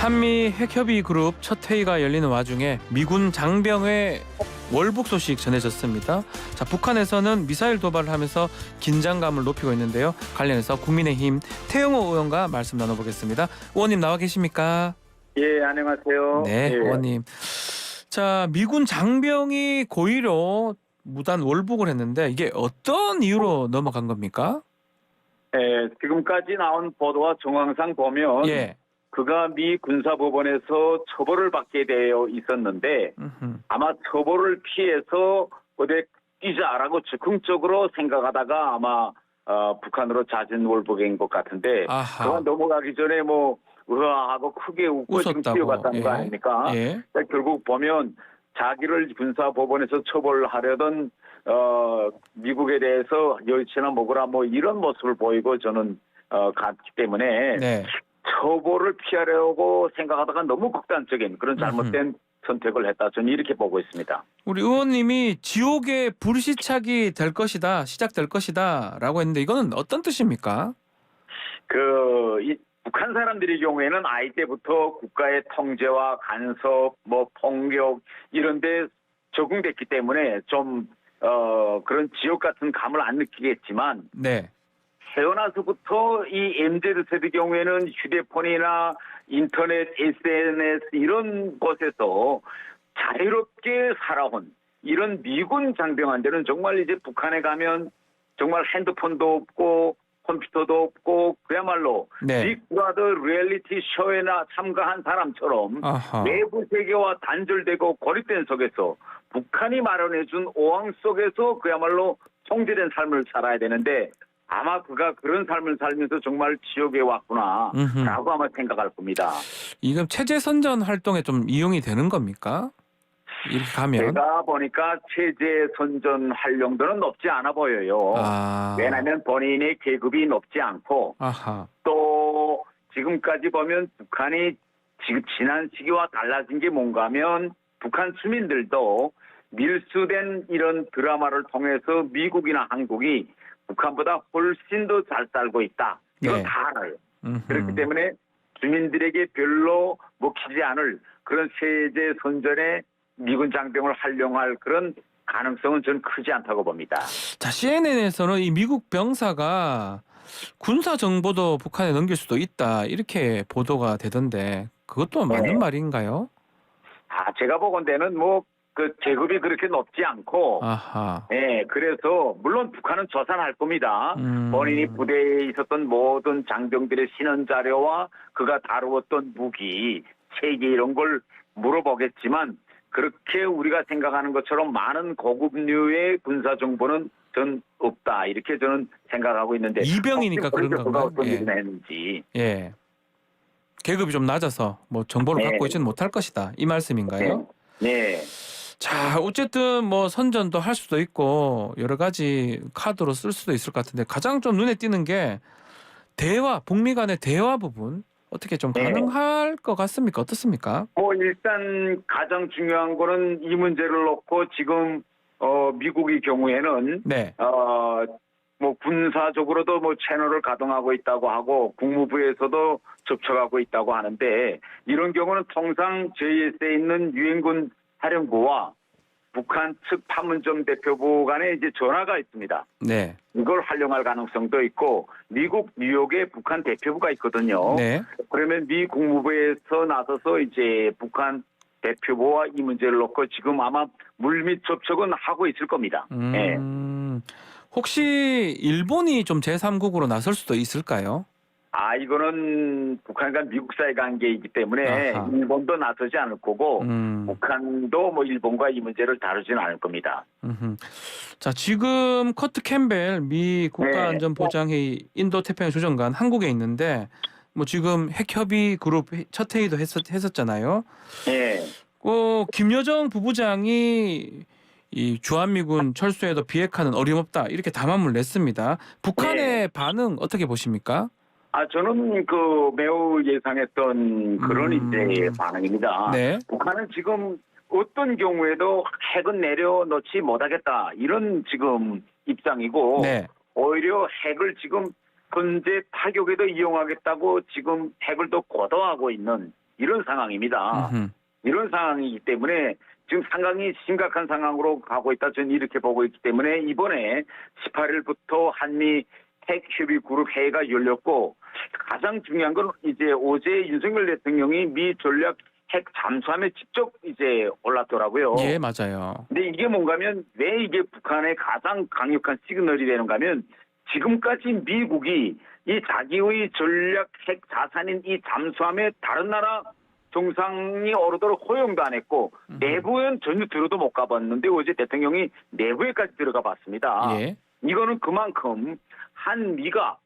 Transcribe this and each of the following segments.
한미 핵협의 그룹 첫 회의가 열리는 와중에 미군 장병의 월북 소식 전해졌습니다. 자, 북한에서는 미사일 도발을 하면서 긴장감을 높이고 있는데요. 관련해서 국민의힘 태영호 의원과 말씀 나눠보겠습니다. 의원님 나와 계십니까? 예, 안녕하세요. 네, 예. 의원님. 자, 미군 장병이 고의로 무단 월북을 했는데 이게 어떤 이유로 넘어간 겁니까? 예, 지금까지 나온 보도와 정황상 보면 예. 그가 미 군사법원에서 처벌을 받게 되어 있었는데 음흠. 아마 처벌을 피해서 어디 뛰자라고 즉흥적으로 생각하다가 아마 북한으로 잦은 월북인 것 같은데 아하. 그가 넘어가기 전에 뭐 으하하고 크게 웃고 지금 웃었다고. 뛰어갔다는 거 예. 아닙니까? 예. 결국 보면 자기를 군사법원에서 처벌하려던 미국에 대해서 여의치나 먹으라 뭐 이런 모습을 보이고 저는 갔기 때문에 네. 처벌을 피하려고 생각하다가 너무 극단적인 그런 잘못된 선택을 했다. 저는 이렇게 보고 있습니다. 우리 의원님이 지옥의 불시착이 될 것이다, 시작될 것이다라고 했는데 이거는 어떤 뜻입니까? 이 북한 사람들의 경우에는 아이 때부터 국가의 통제와 간섭, 뭐 폭력 이런데 적응됐기 때문에 좀 그런 지옥 같은 감을 안 느끼겠지만 네. 태어나서부터 이 MZ 세대 경우에는 휴대폰이나 인터넷, SNS 이런 곳에서 자유롭게 살아온 이런 미군 장병한테는 정말 이제 북한에 가면 정말 핸드폰도 없고 컴퓨터도 없고 그야말로 네. 빅브라더 리얼리티 쇼에나 참가한 사람처럼 아하. 외부 세계와 단절되고 고립된 속에서 북한이 마련해준 오왕 속에서 그야말로 통제된 삶을 살아야 되는데 아마 그가 그런 삶을 살면서 정말 지옥에 왔구나라고 아마 생각할 겁니다. 이건 체제 선전 활동에 좀 이용이 되는 겁니까? 이렇게 가면? 제가 보니까 체제 선전 활용도는 높지 않아 보여요. 아. 왜냐하면 본인의 계급이 높지 않고 아하. 또 지금까지 보면 북한이 지금 지난 시기와 달라진 게 뭔가 하면 북한 주민들도 밀수된 이런 드라마를 통해서 미국이나 한국이 북한보다 훨씬 더 잘 살고 있다. 이건 네. 다 알아요. 음흠. 그렇기 때문에 주민들에게 별로 먹히지 않을 그런 세제 선전에 미군 장병을 활용할 그런 가능성은 저는 크지 않다고 봅니다. 자, CNN에서는 이 미국 병사가 군사 정보도 북한에 넘길 수도 있다 이렇게 보도가 되던데 그것도 맞는 말인가요? 제가 보건대는 뭐 그 계급이 그렇게 높지 않고 아하. 예, 그래서 물론 북한은 조사할 겁니다. 본인이 부대에 있었던 모든 장병들의 신원 자료와 그가 다루었던 무기, 체계 이런 걸 물어보겠지만 그렇게 우리가 생각하는 것처럼 많은 고급류의 군사 정보는 전 없다. 이렇게 저는 생각하고 있는데 이병이니까 그런 그가 건가요? 어떤 예. 일을 했는지. 예. 계급이 좀 낮아서 뭐 정보를 네. 갖고 있지는 못할 것이다. 이 말씀인가요? 네. 자, 어쨌든 뭐 선전도 할 수도 있고 여러 가지 카드로 쓸 수도 있을 것 같은데 가장 좀 눈에 띄는 게 대화, 북미 간의 대화 부분 어떻게 좀 네. 가능할 것 같습니까? 어떻습니까? 뭐 일단 가장 중요한 거는 이 문제를 놓고 지금 미국의 경우에는 네. 뭐 군사적으로도 뭐 채널을 가동하고 있다고 하고 국무부에서도 접촉하고 있다고 하는데 이런 경우는 통상 JS에 있는 유엔군 사령부와 북한 측 판문점 대표부 간에 이제 전화가 있습니다. 네. 이걸 활용할 가능성도 있고 미국 뉴욕에 북한 대표부가 있거든요. 네. 그러면 미 국무부에서 나서서 이제 북한 대표부와 이 문제를 놓고 지금 아마 물밑 접촉은 하고 있을 겁니다. 예. 혹시 일본이 좀 제3국으로 나설 수도 있을까요? 이거는 북한과 미국 사이 관계이기 때문에 아하. 일본도 나서지 않을 거고 북한도 뭐 일본과 이 문제를 다루지는 않을 겁니다. 자, 지금 커트 캠벨 미 국가안전보장회의 인도태평양 조정관 한국에 있는데 뭐 지금 핵협의 그룹 첫 회의도 했었잖아요. 예. 김여정 부부장이 이 주한미군 철수에도 비핵화는 어림없다 이렇게 담화문을 냈습니다. 북한의 반응 어떻게 보십니까? 저는 매우 예상했던 그런 이제 반응입니다. 네. 북한은 지금 어떤 경우에도 핵은 내려놓지 못하겠다 이런 지금 입장이고 네. 오히려 핵을 지금 현재 타격에도 이용하겠다고 지금 핵을 또 고도하고 있는 이런 상황입니다. 음흠. 이런 상황이기 때문에 지금 상당히 심각한 상황으로 가고 있다. 저는 이렇게 보고 있기 때문에 이번에 18일부터 한미 핵협의 그룹 회의가 열렸고 가장 중요한 건 이제 어제 윤석열 대통령이 미 전략 핵 잠수함에 직접 이제 올랐더라고요. 예, 맞아요. 근데 이게 뭔가면 왜 이게 북한의 가장 강력한 시그널이 되는가 하면 지금까지 미국이 이 자기의 전략 핵 자산인 이 잠수함에 다른 나라 정상이 오르도록 허용도 안 했고 내부엔 전혀 들어도 못 가봤는데 어제 대통령이 내부에까지 들어가 봤습니다. 예. 이거는 그만큼 한미가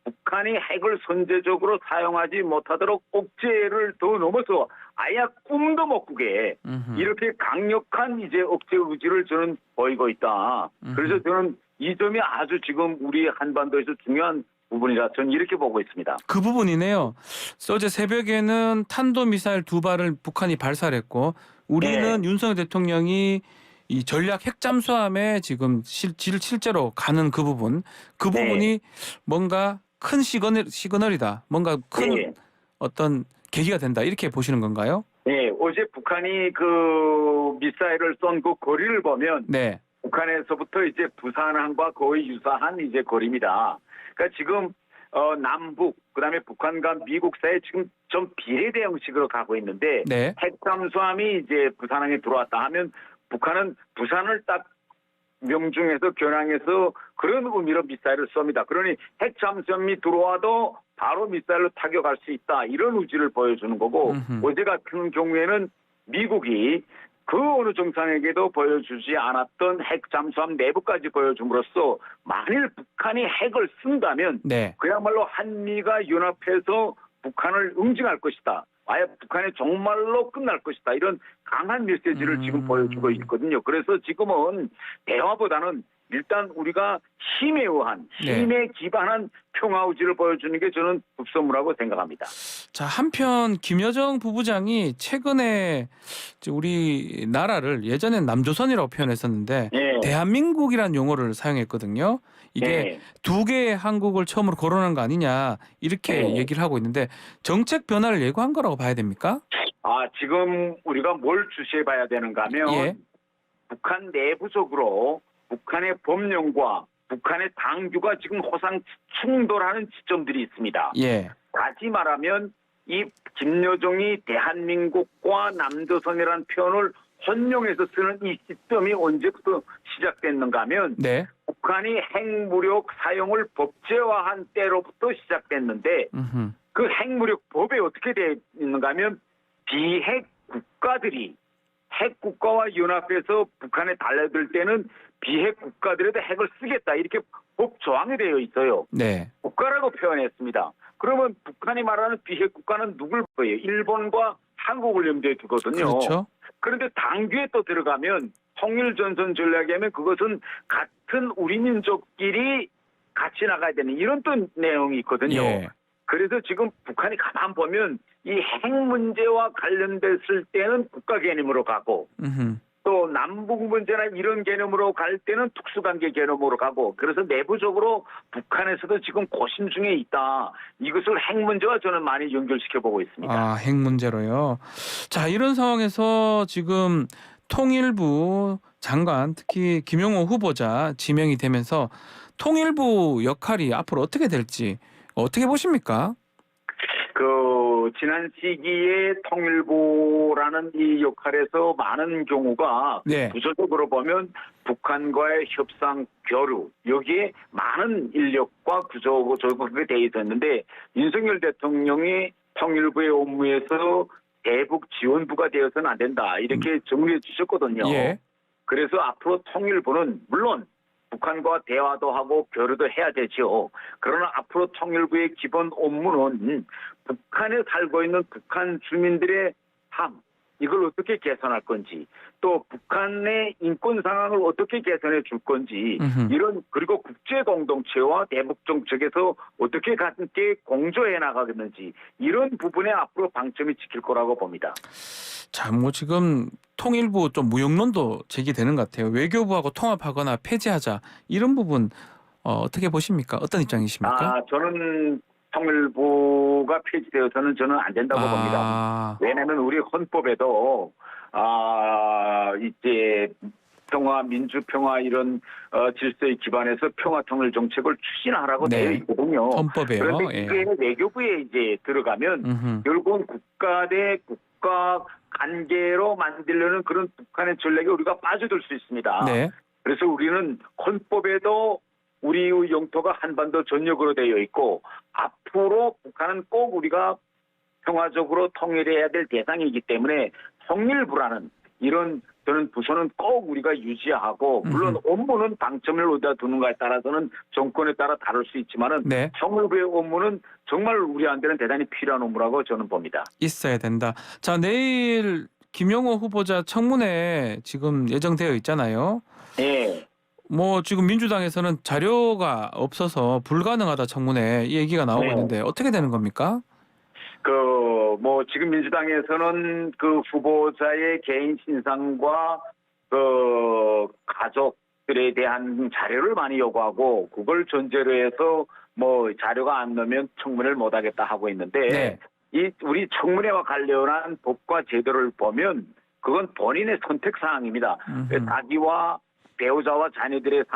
북한이 핵을 선제적으로 사용하지 못하도록 억제를 더 넘어서 아예 꿈도 못 꾸게 음흠. 이렇게 강력한 이제 억제 의지를 저는 보이고 있다. 그래서 저는 이 점이 아주 지금 우리 한반도에서 중요한 부분이라 저는 이렇게 보고 있습니다. 그 부분이네요. 어제 새벽에는 탄도미사일 2발을 북한이 발사를 했고 우리는 윤석열 대통령이 이 전략 핵잠수함에 지금 실제로 가는 그 부분이 뭔가 큰 시그널이다. 뭔가 큰 어떤 계기가 된다. 이렇게 보시는 건가요? 네, 어제 북한이 그 미사일을 쏜 그 거리를 보면 네. 북한에서부터 이제 부산항과 거의 유사한 이제 거리입니다. 그러니까 지금 남북 그다음에 북한과 미국 사이에 지금 좀 비례대 형식으로 가고 있는데 네. 핵잠수함이 이제 부산항에 들어왔다 하면 북한은 부산을 딱 명중해서 겨냥해서 그런 의미로 미사일을 쏩니다. 그러니 핵잠수함이 들어와도 바로 미사일로 타격할 수 있다. 이런 의지를 보여주는 거고 어제 같은 경우에는 미국이 그 어느 정상에게도 보여주지 않았던 핵잠수함 내부까지 보여줌으로써 만일 북한이 핵을 쓴다면 네. 그야말로 한미가 연합해서 북한을 응징할 것이다. 아예 북한이 정말로 끝날 것이다. 이런 강한 메시지를 지금 보여주고 있거든요. 그래서 지금은 대화보다는 일단 우리가 힘에 의한, 힘에 기반한 평화 의지를 보여주는 게 저는 급선무라고 생각합니다. 자, 한편 김여정 부부장이 최근에 우리 나라를 예전엔 남조선이라고 표현했었는데 대한민국이라는 용어를 사용했거든요. 이게 두 개의 한국을 처음으로 거론한 거 아니냐 이렇게 얘기를 하고 있는데 정책 변화를 예고한 거라고 봐야 됩니까? 지금 우리가 뭘 주시해 봐야 되는가 하면 북한 내부적으로 북한의 법령과 북한의 당규가 지금 호상 충돌하는 지점들이 있습니다. 다시 말하면 이 김여정이 대한민국과 남조선이라는 표현을 혼용해서 쓰는 이 시점이 언제부터 시작됐는가 하면 북한이 핵무력 사용을 법제화한 때로부터 시작됐는데 그 핵무력 법에 어떻게 되어 있는가 하면 비핵 국가들이 핵 국가와 연합해서 북한에 달려들 때는 비핵 국가들에도 핵을 쓰겠다 이렇게 법 조항이 되어 있어요. 국가라고 표현했습니다. 그러면 북한이 말하는 비핵 국가는 누굴 거예요? 일본과 한국을 염두에 두거든요. 그렇죠. 그런데 당규에 또 들어가면 통일전선 전략에 하면 그것은 같은 우리 민족끼리 같이 나가야 되는 이런 또 내용이 있거든요. 그래서 지금 북한이 가만 보면 이 핵 문제와 관련됐을 때는 국가 개념으로 가고 또 남북 문제나 이런 개념으로 갈 때는 특수관계 개념으로 가고 그래서 내부적으로 북한에서도 지금 고심 중에 있다. 이것을 핵 문제와 저는 많이 연결시켜보고 있습니다. 핵 문제로요. 자, 이런 상황에서 지금 통일부 장관 특히 김용호 후보자 지명이 되면서 통일부 역할이 앞으로 어떻게 될지 어떻게 보십니까? 지난 시기에 통일부라는 이 역할에서 많은 경우가 구조적으로 보면 북한과의 협상 교류 여기에 많은 인력과 구조적으로 되어 있었는데 윤석열 대통령이 통일부의 업무에서 대북 지원부가 되어서는 안 된다 이렇게 정리해 주셨거든요. 그래서 앞으로 통일부는 물론 북한과 대화도 하고 교류도 해야 되죠. 그러나 앞으로 통일부의 기본 업무는 북한에 살고 있는 북한 주민들의 삶, 이걸 어떻게 개선할 건지, 또 북한의 인권 상황을 어떻게 개선해 줄 건지, 이런 그리고 국제 공동체와 대북 정책에서 어떻게 함께 공조해 나가겠는지 이런 부분에 앞으로 방점이 찍힐 거라고 봅니다. 자, 지금 통일부 좀 무용론도 제기되는 것 같아요. 외교부하고 통합하거나 폐지하자 이런 부분 어떻게 보십니까? 어떤 입장이십니까? 저는 통일부가 폐지되어서는 저는 안 된다고 봅니다. 아, 왜냐하면 우리 헌법에도 이제 평화, 민주평화 이런 질서에 기반해서 평화통일 정책을 추진하라고 네. 되어 있거든요. 헌법에요. 그런데 예. 이게 외교부에 이제 들어가면 음흠. 결국은 국가 대 국가 관계로 만들려는 그런 북한의 전략에 우리가 빠져들 수 있습니다. 네. 그래서 우리는 헌법에도 우리의 영토가 한반도 전역으로 되어 있고 앞으로 북한은 꼭 우리가 평화적으로 통일해야 될 대상이기 때문에 통일부라는 이런 저는 부서는 꼭 우리가 유지하고 물론 업무는 방점을 어디다 두는가에 따라서는 정권에 따라 다를 수 있지만은 네. 통일부의 업무는 정말 우리한테는 대단히 필요한 업무라고 저는 봅니다. 있어야 된다. 자, 내일 김영호 후보자 청문회 지금 예정되어 있잖아요. 예. 뭐 지금 민주당에서는 자료가 없어서 불가능하다 청문회 이 얘기가 나오고 네. 있는데 어떻게 되는 겁니까? 뭐 지금 민주당에서는 그 후보자의 개인 신상과 그 가족들에 대한 자료를 많이 요구하고 그걸 전제로 해서 뭐 자료가 안 나오면 청문회를 못 하겠다 하고 있는데 네. 이 우리 청문회와 관련한 법과 제도를 보면 그건 본인의 선택 사항입니다. 자기와 배우자와 자녀들의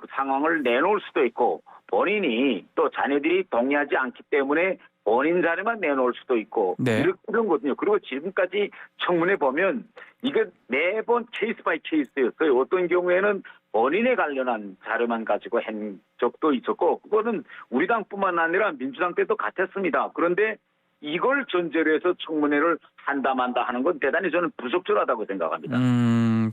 상황을 내놓을 수도 있고 본인이 또 자녀들이 동의하지 않기 때문에 본인 자료만 내놓을 수도 있고 네. 이런 거거든요. 그리고 지금까지 청문회 보면 이게 매번 케이스 바이 케이스였어요. 어떤 경우에는 본인에 관련한 자료만 가지고 한 적도 있었고 그거는 우리 당뿐만 아니라 민주당 때도 같았습니다. 그런데 이걸 전제로 해서 청문회를 한다 만다 하는 건 대단히 저는 부적절하다고 생각합니다.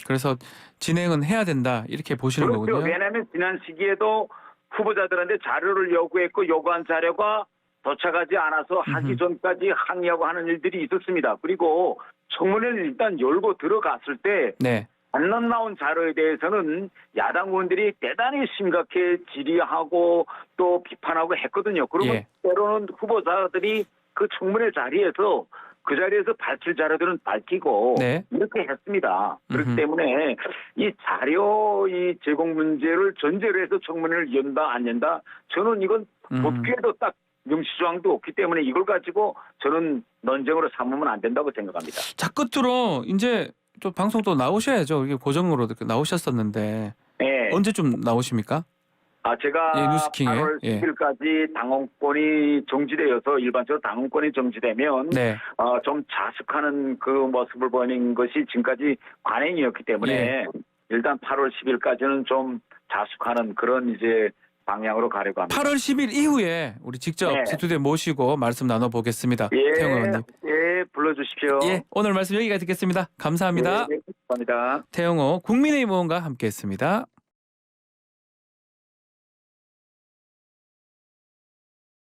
그래서 진행은 해야 된다 이렇게 보시는 그렇죠. 거군요. 왜냐하면 지난 시기에도 후보자들한테 자료를 요구했고 요구한 자료가 도착하지 않아서 하기 전까지 항의하고 하는 일들이 있었습니다. 그리고 청문회를 일단 열고 들어갔을 때 네. 안 나온 자료에 대해서는 야당 의원들이 대단히 심각해 질의하고 또 비판하고 했거든요. 그러면 예. 때로는 후보자들이 그 청문회 자리에서 그 자리에서 밝힐 자료들은 밝히고 네. 이렇게 했습니다. 그렇기 때문에 이 자료 이 제공 문제를 전제로 해서 청문회를 연다 안 연다 저는 이건 법규에도 딱 명시조항도 없기 때문에 이걸 가지고 저는 논쟁으로 삼으면 안 된다고 생각합니다. 자, 끝으로 이제 또 방송 또 나오셔야죠. 이게 고정으로 이렇게 나오셨었는데 네. 언제쯤 나오십니까? 제가 예, 뉴스킹에. 8월 예. 10일까지 당원권이 정지되어서 일반적으로 당원권이 정지되면 네. 좀 자숙하는 그 모습을 보이는 것이 지금까지 관행이었기 때문에 예. 일단 8월 10일까지는 좀 자숙하는 그런 이제 방향으로 가려고 합니다. 8월 10일 이후에 우리 직접 네. 스튜디오에 모시고 말씀 나눠보겠습니다. 예, 태영 의원님. 예, 불러주십시오. 예, 오늘 말씀 여기까지 듣겠습니다. 감사합니다. 네, 감사합니다. 태영호 국민의힘 의원과 함께했습니다.